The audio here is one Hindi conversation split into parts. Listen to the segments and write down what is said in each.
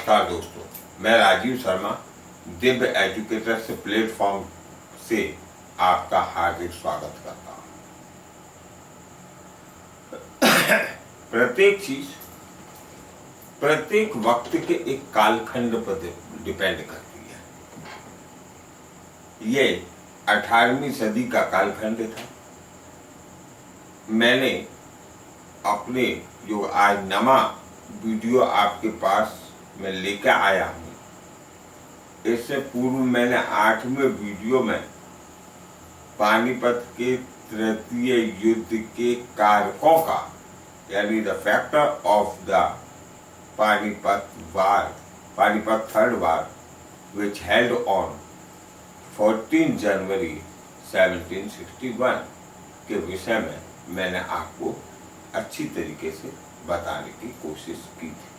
नमस्कार दोस्तों, मैं राजीव शर्मा दिव्य एजुकेटर्स प्लेटफॉर्म से आपका हार्दिक स्वागत करता हूं। प्रत्येक चीज प्रत्येक वक्त के एक कालखंड पर डिपेंड करती है। ये 18वीं सदी का कालखंड था। मैंने अपने जो आज नवा वीडियो आपके पास मैं लेकर आया हूँ, इससे पूर्व मैंने 8वें वीडियो में पानीपत के तृतीय युद्ध के कारकों का यानी the factor of the Panipat third war which held on 14 जनवरी 1761 के विषय में मैंने आपको अच्छी तरीके से बताने की कोशिश की थी।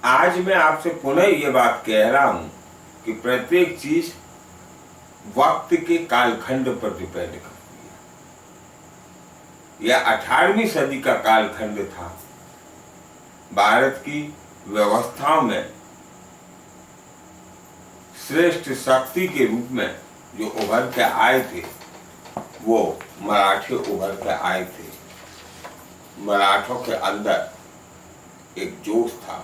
आज मैं आपसे पुनः ये बात कह रहा हूं कि प्रत्येक चीज वक्त के कालखंड पर डिपेंड करती है। यह 18वीं सदी का कालखंड था। भारत की व्यवस्थाओं में श्रेष्ठ शक्ति के रूप में जो उभर के आए थे, वो मराठे उभर के आए थे। मराठों के अंदर एक जोश था,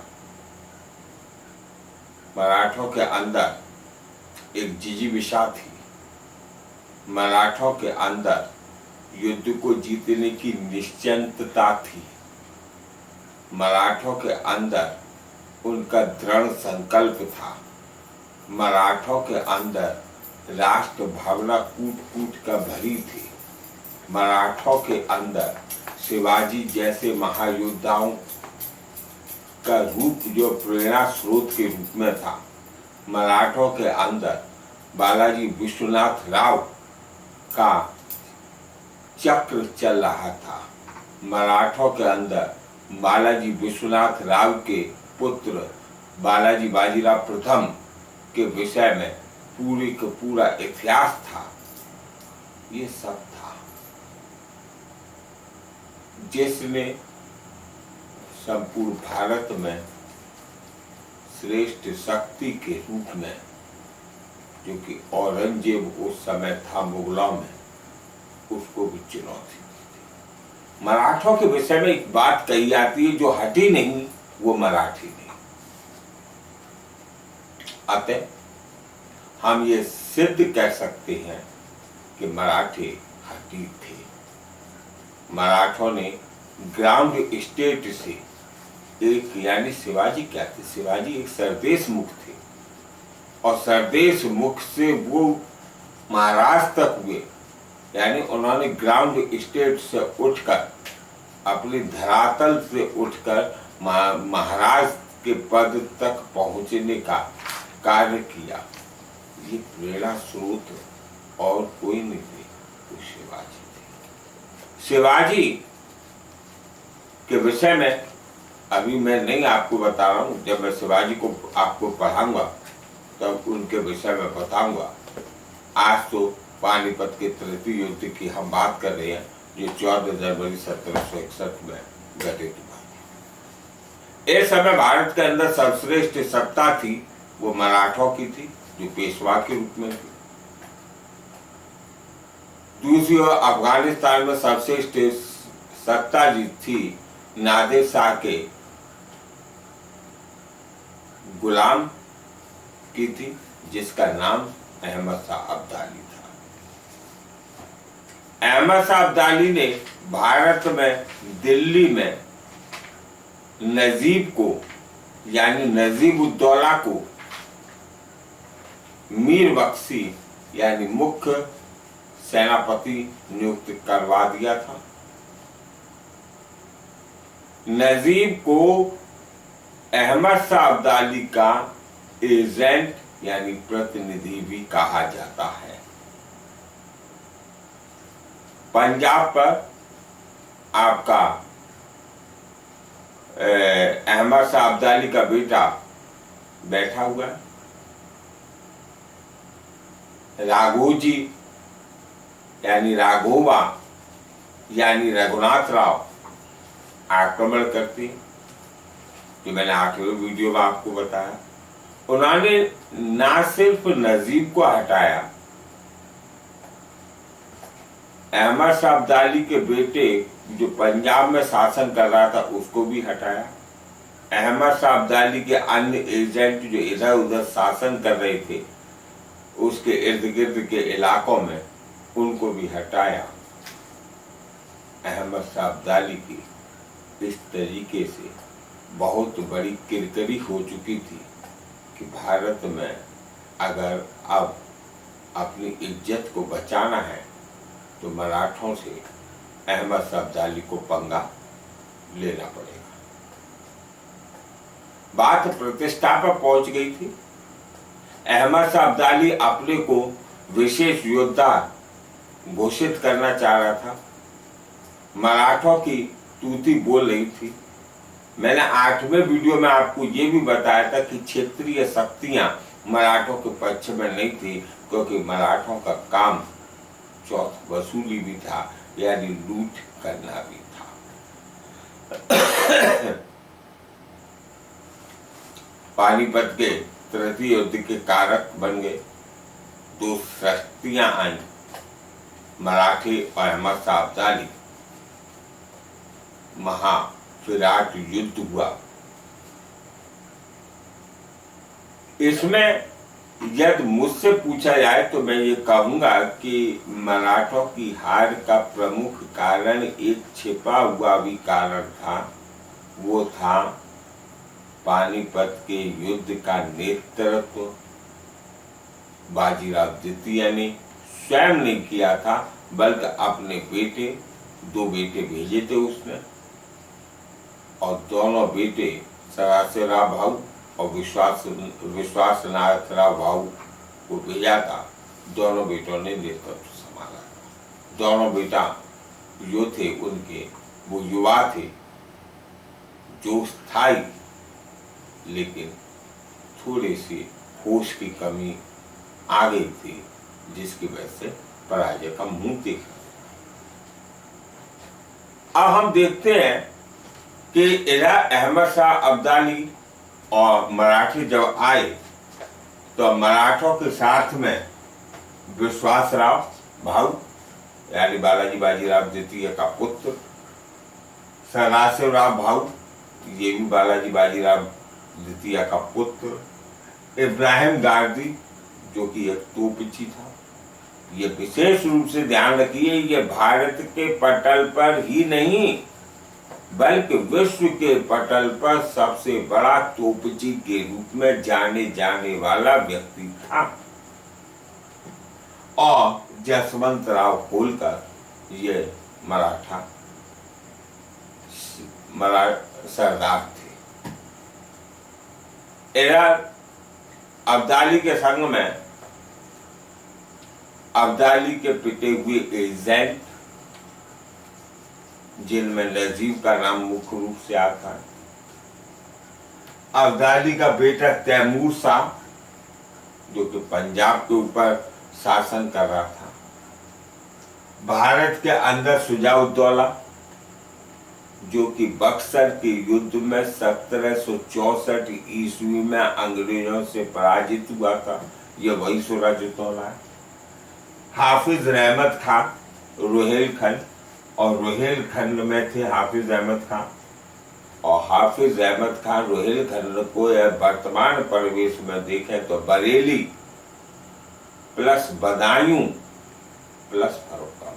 मराठों के अंदर एक जिजीविषा थी, मराठों के अंदर युद्ध को जीतने की निश्चिंतता थी, मराठों के अंदर उनका दृढ़ संकल्प था, मराठों के अंदर राष्ट्र भावना कूट कूट कर भरी थी, मराठों के अंदर शिवाजी जैसे महायोद्धाओं का रूप जो प्रेरणा स्रोत के रूप में था, मराठों के अंदर बालाजी विश्वनाथ राव का चक्र चल रहा था, मराठों के अंदर बालाजी विश्वनाथ राव के पुत्र बालाजी बाजीराव प्रथम के विषय में पूरी का पूरा इतिहास था। ये सब था जिसने संपूर्ण भारत में श्रेष्ठ शक्ति के रूप में, जो कि औरंगजेब उस समय था मुगलों में, उसको भी चुनौती दी थी। मराठों के विषय में एक बात कही जाती है, जो हटी नहीं वो मराठी नहीं। अतः हम ये सिद्ध कर सकते हैं कि मराठे हटी थे। मराठों ने ग्राउंड स्टेट से एक, यानी शिवाजी क्या थे? शिवाजी एक सरदेश मुख थे और सरदेश मुख से वो महाराष्ट्र तक हुए, यानी उन्होंने ग्राउंड स्टेट से उठकर अपने धरातल से उठकर महाराष्ट्र के पद तक पहुंचने का कार्य किया। ये प्रेरणा स्रोत और कोई नहीं थे, वो शिवाजी थे। शिवाजी के विषय में अभी मैं नहीं आपको बता रहा हूँ, जब मैं शिवाजी को आपको पढ़ाऊंगा तब उनके विषय में बताऊंगा। आज तो पानीपत के तृतीय युद्ध की हम बात कर रहे हैं, जो 14 जनवरी 1761 में घटित हुआ। इस समय भारत के अंदर सर्वश्रेष्ठ सत्ता थी, वो मराठों की थी, जो पेशवा के रूप में थी। दूसरी ओर अफगानिस्तान में सर्वश्रेष्ठ सत्ता जी थी नादिर शाह के गुलाम की थी, जिसका नाम अहमद शाह अब्दाली था। अहमद शाह अब्दाली ने भारत में दिल्ली में नजीब को, यानी नजीब उद्दौला को मीर बख्शी यानी मुख्य सेनापति नियुक्त करवा दिया था। नजीब को अहमद शाह अब्दाली का एजेंट यानी प्रतिनिधि भी कहा जाता है। पंजाब पर आपका अहमद शाह अब्दाली का बेटा बैठा हुआ है। राघोजी यानी राघोबा यानी रघुनाथ राव आक्रमण करते, जो मैंने 8वें वीडियो में आपको बताया। उन्होंने ना सिर्फ नजीब को हटाया, अहमद शाह अब्दाली के बेटे जो पंजाब में शासन कर रहा था उसको भी हटाया। अहमद शाह अब्दाली के अन्य एजेंट जो इधर उधर शासन कर रहे थे उसके इर्द गिर्द के इलाकों में, उनको भी हटाया। अहमद शाह अब्दाली की इस तरीके से बहुत बड़ी किरकिरी हो चुकी थी कि भारत में अगर अब अपनी इज्जत को बचाना है तो मराठों से अहमद शाह अब्दाली को पंगा लेना पड़ेगा। बात प्रतिष्ठा पर पहुंच गई थी। अहमद शाह अब्दाली अपने को विशेष योद्धा घोषित करना चाह रहा था। मराठों की तूती बोल रही थी। मैंने 8वें वीडियो में आपको ये भी बताया था कि क्षेत्रीय शक्तियां मराठों के पक्ष में नहीं थी, क्योंकि मराठों का काम चौथ वसूली भी था, यानी लूट करना भी था। पानीपत के तृतीय युद्ध के कारक बन गए। 2 शक्तियां आई, मराठे और अहमद शाह अब्दाली। महाविराट युद्ध हुआ। इसमें यदि मुझसे पूछा जाए तो मैं ये कहूंगा कि मराठों की हार का प्रमुख कारण एक छिपा हुआ भी कारण था। वो था पानीपत के युद्ध का नेतृत्व बाजीराव द्वितीय ने स्वयं नहीं किया था, बल्कि अपने बेटे, 2 बेटे भेजे थे उसने, और दोनों बेटे सदाशिवराव भाऊ और विश्वासनाथ राव भाऊ को भेजा था। दोनों बेटों ने नेतृत्व संभाला था। दोनों बेटा जो थे उनके वो युवा थे, जोश था, लेकिन थोड़ी सी होश की कमी आ गई थी, जिसकी वजह से पराजय का मुंह देखा। अब हम देखते हैं कि इधर अहमद शाह अब्दाली और मराठी जब आए तो मराठों के साथ में विश्वासराव भाऊ यानी बालाजी बाजीराव द्वितीय का पुत्र, सदाशिवराव भाऊ ये भी बालाजी बाजीराव द्वितीय का पुत्र, इब्राहिम गारदी जो कि एक तोपची था। ये विशेष रूप से ध्यान रखिए, ये भारत के पटल पर ही नहीं बल्कि विश्व के पटल पर सबसे बड़ा तोपची के रूप में जाने जाने वाला व्यक्ति था। और जसवंत राव होलकर ये मराठा सरदार थे। इधर अब्दाली के संग में अब्दाली के पिटे हुए एजेंट, जिनमें नजीब का नाम मुख्य रूप से आता है, अब्दाली का बेटा तैमूर शाह जो कि पंजाब के ऊपर शासन कर रहा था, भारत के अंदर शुजाउद्दौला जो कि बक्सर के युद्ध में 1764 ईस्वी में अंग्रेजों से पराजित हुआ था, यह वही शुजाउद्दौला है। हाफिज रहमत खान रोहेलखंड, और रोहेलखंड में थे हाफिज अहमद खान, और हाफिज अहमद खान रोहेलखंड को वर्तमान परिवेश में देखें तो बरेली प्लस बदायूं प्लस फर्रुखाबाद।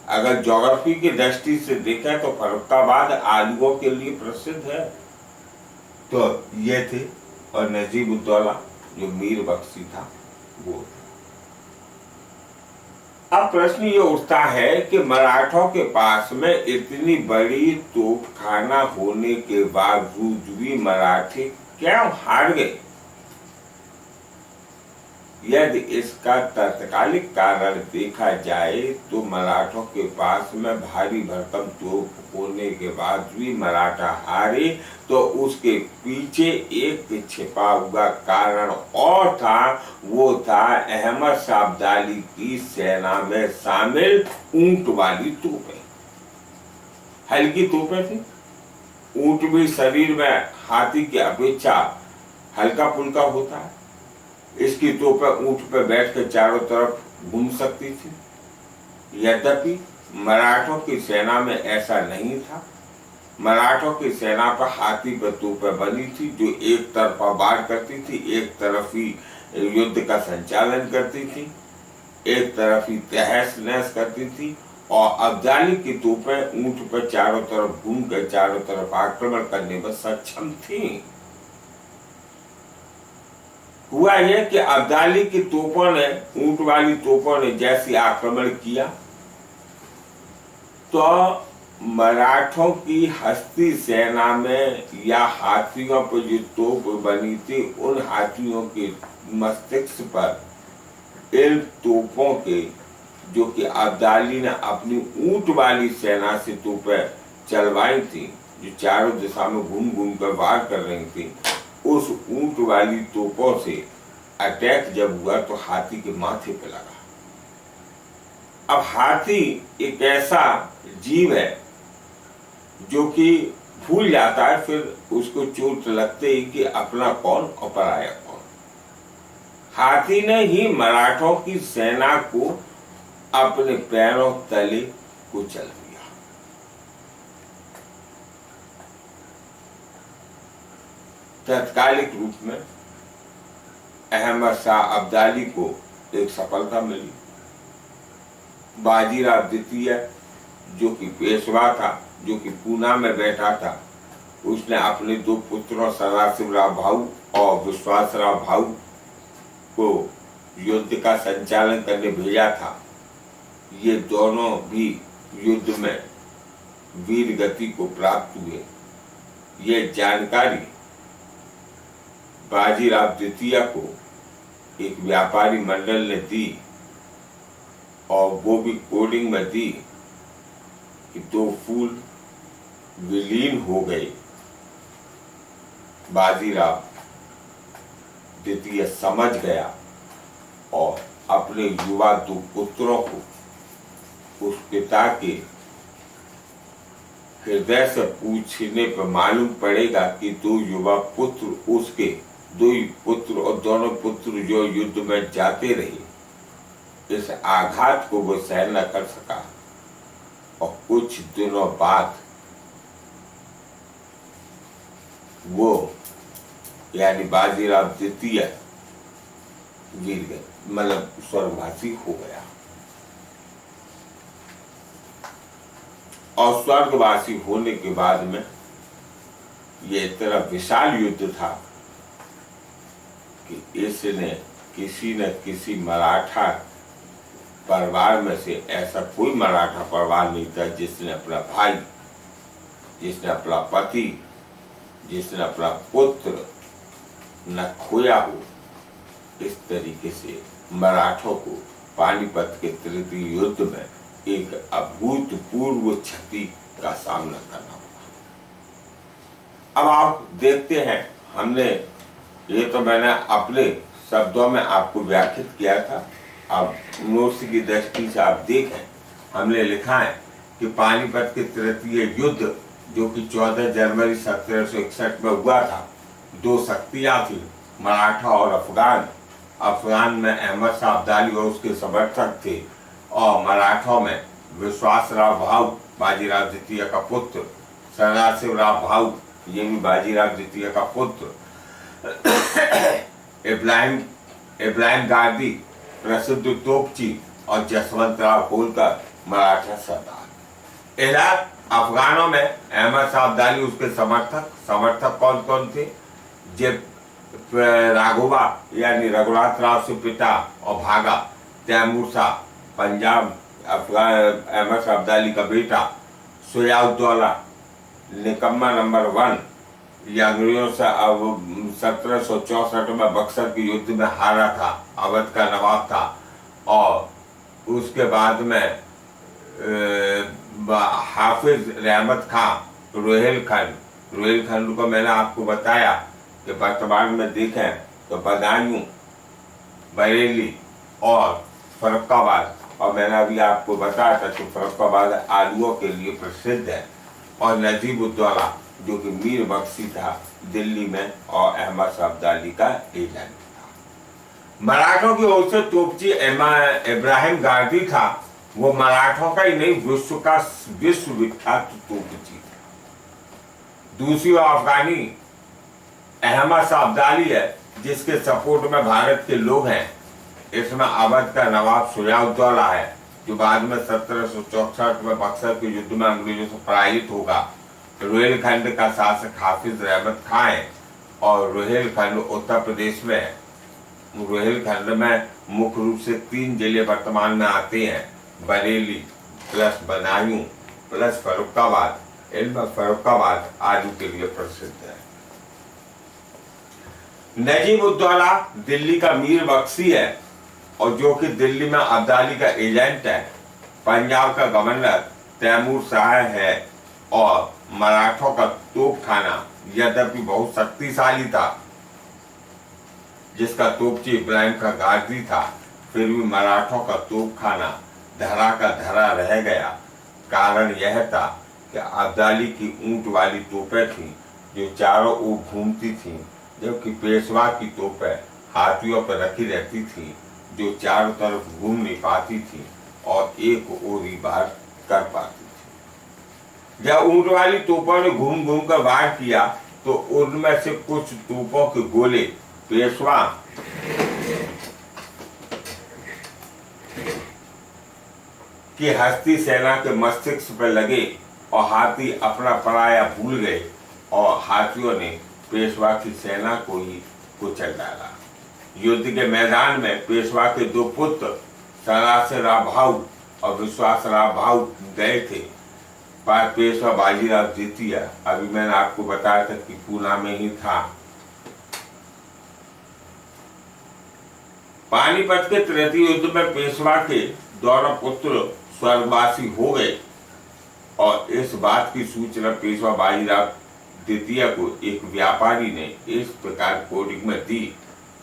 अगर ज्योग्राफी की दृष्टि से देखें तो फर्रुखाबाद आलुओं के लिए प्रसिद्ध है, तो ये थे। और नजीब उद्दौला जो मीर बख्शी था वो। अब प्रश्न ये उठता है कि मराठों के पास में इतनी बड़ी तोपखाना होने के बावजूद भी मराठे क्यों हार गए? यदि इसका तत्कालिक कारण देखा जाए तो मराठों के पास में भारी भरकम तोप होने के बाद भी मराठा हारे, तो उसके पीछे एक छिपा हुआ कारण और था। वो था अहमद शाह अब्दाली की सेना में शामिल ऊंट वाली तोपें। हल्की तोपें थी, ऊंट भी शरीर में हाथी की अपेक्षा हल्का फुल्का होता है। इसकी तोपें ऊंट पर बैठकर चारों तरफ घूम सकती थी। यद्यपि मराठों की सेना में ऐसा नहीं था। मराठों की सेना पर हाथी पर तोपें बनी थी जो एक तरफा वार करती थी, एक तरफ ही युद्ध का संचालन करती थी, एक तरफ ही तहस नहस करती थी। और अब्दाली की तोपें ऊंट पर चारों तरफ घूमकर चारों तरफ आक्रमण करने में सक्षम थी। हुआ यह कि अब्दाली की तोपों ने, ऊंट वाली तोपों ने जैसे आक्रमण किया तो मराठों की हस्ती सेना में या हाथियों पर जो तोप बनी थी, उन हाथियों के मस्तिष्क पर इन तोपों के, जो कि अब्दाली ने अपनी ऊंट वाली सेना से तोपें चलवाई थी, जो चारों दिशा में घूम घूम कर वार कर रही थी, उस ऊंट वाली तोपों से अटैक जब हुआ तो हाथी के माथे पे लगा। अब हाथी एक ऐसा जीव है जो कि भूल जाता है फिर उसको चोट लगते ही कि अपना कौन और पराया कौन। हाथी ने ही मराठों की सेना को अपने पैरों तले कुचल दिया। तत्कालिक रूप में अहमद शाह अब्दाली को एक सफलता मिली। बाजीराव द्वितीय जो कि पेशवा था, जो कि पूना में बैठा था, उसने अपने दो पुत्रों सदाशिवराव भाऊ और विश्वासराव भाऊ को युद्ध का संचालन करने भेजा था। ये दोनों भी युद्ध में वीर गति को प्राप्त हुए। ये जानकारी बाजीराव द्वितीय को एक व्यापारी मंडल ने दी और वो भी कोडिंग में दी कि दो फूल विलीन हो गए। बाजीराव द्वितीय समझ गया और अपने युवा दो पुत्रों को उस पिता के हृदय से पूछने पर मालूम पड़ेगा कि दो युवा पुत्र, उसके दो पुत्र और दोनों पुत्र जो युद्ध में जाते रहे, इस आघात को वो सहन न कर सका और कुछ दिनों बाद वो यानी बाजीराव द्वितीय वीर मतलब स्वर्गवासी हो गया। और स्वर्गवासी होने के बाद में ये इतना विशाल युद्ध था कि इसने किसी न किसी मराठा परिवार में से, ऐसा कोई मराठा परिवार नहीं था जिसने अपना भाई, जिसने अपना पति, जिसने अपना पुत्र न खोया हो। इस तरीके से मराठों को पानीपत के तृतीय युद्ध में एक अभूतपूर्व क्षति का सामना करना पड़ा। अब आप देखते हैं, हमने ये तो मैंने अपने शब्दों में आपको व्याख्यात किया था। अब नोट्स की दृष्टि से आप देखें, हमने लिखा है कि पानीपत के तृतीय युद्ध जो कि 14 जनवरी 1761 में हुआ था, दो शक्तियां थी, मराठा और अफगान। अफगान में अहमद शाह अब्दाली और उसके समर्थक थे और मराठों में विश्वासराव भाऊ, बाजीराव द्वितीय का पुत्र, सदाशिवराव भाऊ, ये भी बाजीराव द्वितीय का पुत्र, इब्राहिम गांधी, प्रसिद्ध तोपची और जसवंतराव होलकर मराठा सरदार। इधर अफगानों में अहमद शाह अब्दाली, उसके समर्थक कौन कौन थे? जब राघोबा यानी रघुनाथ राव से पिता और भागा तैमूर शाह, पंजाब अहमद शाह अब्दाली का बेटा, सुजाउद्दौला निकम्मा नंबर 1, या अंग्रेजों से 1764 में बक्सर के युद्ध में हारा था, अवध का नवाब था। और उसके बाद में हाफिज रहमत खां, रोहिलखंड को मैंने आपको बताया कि वर्तमान में देखें तो बदायूं, बरेली और फर्रुखाबाद, और मैंने अभी आपको बताया था कि फर्रुखाबाद आलूओं के लिए प्रसिद्ध है। और नजीबुद्दौला जो कि मीर बख्शी था दिल्ली में और अहमद शाह अब्दाली का एजेंट था। मराठों की ओर से तोपची इब्राहिम गाजी था। वो मराठों का ही नहीं, विश्व का विश्वविख्यात तोपची था। दूसरी अफगानी अहमद शाह अब्दाली है, जिसके सपोर्ट में भारत के लोग हैं। इसमें अवध का नवाब शुजा-उद-दौला है, जो बाद में 1764 में बक्सर के युद्ध में अंग्रेजों से पराजित होगा। रोहिलखंड का शासक हाफिज रहमत खां है और रोहिलखंड उत्तर प्रदेश में है। रोहिलखंड में मुख्य रूप से 3 जिले वर्तमान में आते हैं, बरेली प्लस बदायूं प्लस फर्रुखाबाद। इनमें फर्रुखाबाद आलू के लिए प्रसिद्ध है। नजीब-उद-दौला दिल्ली का मीर बख्शी है और जो कि दिल्ली में अब्दाली का एजेंट है। पंजाब का गवर्नर तैमूर शाह है और मराठों का तोपखाना यद्यपि बहुत शक्तिशाली था, जिसका तोपची इब्राहिम का गाजी था, फिर भी मराठों का तोपखाना धरा का धरा रह गया। कारण यह था कि अब्दाली की ऊंट वाली तोपें थीं जो चारों ओर घूमती थीं, जबकि पेशवा की तोपें हाथियों पर रखी रहती थीं जो चारों तरफ घूम नहीं पाती थीं और एक ओर ही वार कर पाती थी। जब ऊंट वाली तोपों ने घूम घूम कर वार किया तो उनमें से कुछ तोपों के गोले पेशवा की हस्ती सेना के मस्तिष्क पर लगे और हाथी अपना पराया भूल गए और हाथियों ने पेशवा की सेना को ही कुचल डाला। युद्ध के मैदान में पेशवा के 2 पुत्र सरासराव भाऊ और विश्वासराव भाऊ गए थे। पर पेशवा बाजीराव द्वितीय, अभी मैंने आपको बताया था कि पूना में ही था। पानीपत के तृतीय युद्ध में पेशवा के दोनों पुत्र स्वर्गवासी हो गए और इस बात की सूचना पेशवा बाजीराव द्वितीय को एक व्यापारी ने इस प्रकार कोडिंग में दी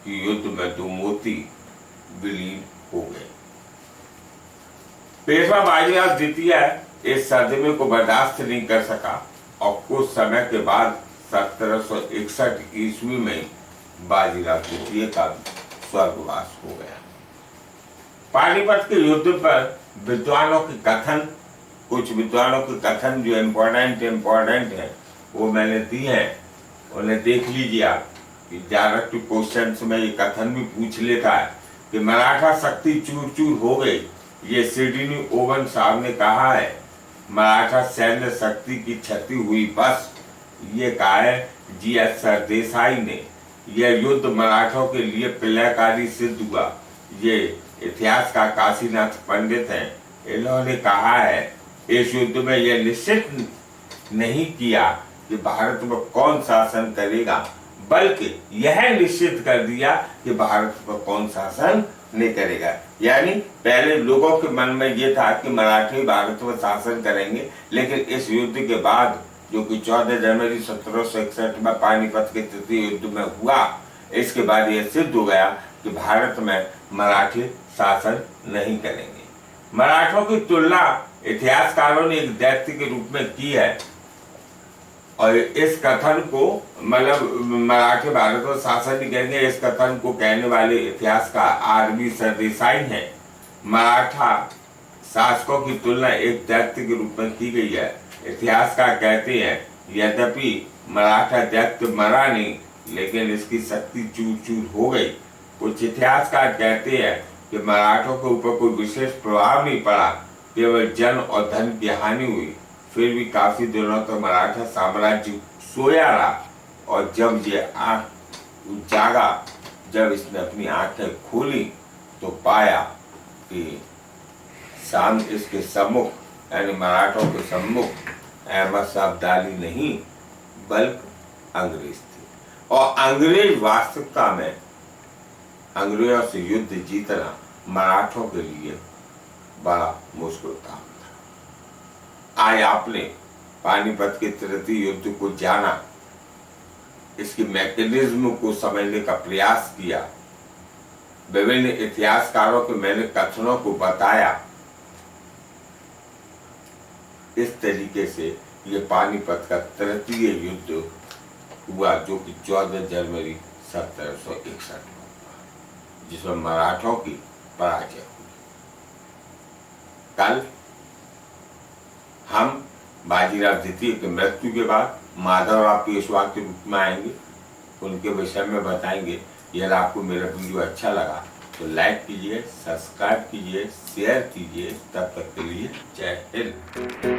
कि युद्ध में 2 मोती विलीन हो गए। पेशवा बाजीराव द्वितीय इस सदमे को बर्दाश्त नहीं कर सका और कुछ समय के बाद 1761 ईस्वी में बाजीराव द्वितीय का स्वर्गवास हो गया। पानीपत के युद्ध पर विद्वानों के कथन, कुछ विद्वानों के कथन जो इम्पोर्टेंट है वो मैंने दी है, उन्हें देख लीजिए आप। डायरेक्ट क्वेश्चंस में ये कथन भी पूछ लेता है कि मराठा शक्ति चूर चूर हो गई। ये सिडनी ओवन साहब ने कहा है। मराठा सैन्य शक्ति की क्षति हुई बस, ये कहा है जी.एस. सरदेसाई ने। यह युद्ध मराठों के लिए प्रलयकारी सिद्ध हुआ। ये इतिहास का काशीनाथ पंडित हैं, इन्होंने कहा है इस युद्ध में यह निश्चित नहीं किया कि भारत में कौन शासन करेगा, बल्कि यह निश्चित कर दिया कि भारत पर कौन शासन नहीं करेगा। यानी पहले लोगों के मन में यह था कि मराठी भारत पर शासन करेंगे, लेकिन इस युद्ध के बाद जो कि 14 जनवरी 1761 में पानीपत के तृतीय युद्ध में हुआ, इसके बाद यह सिद्ध हो गया कि भारत में मराठी शासन नहीं करेंगे। मराठों की तुलना इतिहासकारों ने एक दैत्य के रूप में की है और इस कथन को मतलब मराठी भारत में शासन नहीं करेंगे, इस कथन को कहने वाले इतिहासकार R.V. सरदेसाई हैं। मराठा शासकों की तुलना एक दैत्य के रूप में की गई है। इतिहासकार कहते हैं यद्यपि मराठा दैत्य मरा नहीं, लेकिन इसकी शक्ति चूर चूर हो गई। कुछ इतिहासकार कहते हैं कि मराठों के ऊपर कोई विशेष प्रभाव नहीं पड़ा, केवल जन और धन की हानि हुई। फिर भी काफी दिनों तक मराठा साम्राज्य सोया रहा और जब ये आंख जागा, जब इसने अपनी आंखें खोली तो पाया कि सामने इसके सम्मुख यानी मराठों के सम्मुख अहमद शाह अब्दाली नहीं बल्कि अंग्रेज थे और अंग्रेज वास्तविकता में अंग्रेजों से युद्ध जीतना मराठों के लिए बड़ा मुश्किल काम था। आज आपने पानीपत के तृतीय युद्ध को जाना, इसकी मैकेनिज्म को समझने का प्रयास किया, विभिन्न इतिहासकारों के मैंने कथनों को बताया। इस तरीके से ये पानीपत का तृतीय युद्ध हुआ, जो कि 14 जनवरी 1761 में हुआ, जिसमें मराठों की पराजय हुई। कल हम बाजीराव द्वितीय की मृत्यु के बाद माधवराव पेशवा के रूप में आएंगे, उनके विषय में बताएंगे। यदि आपको मेरा वीडियो अच्छा लगा तो लाइक कीजिए, सब्सक्राइब कीजिए, शेयर कीजिए। तब तक के लिए जय हिंद।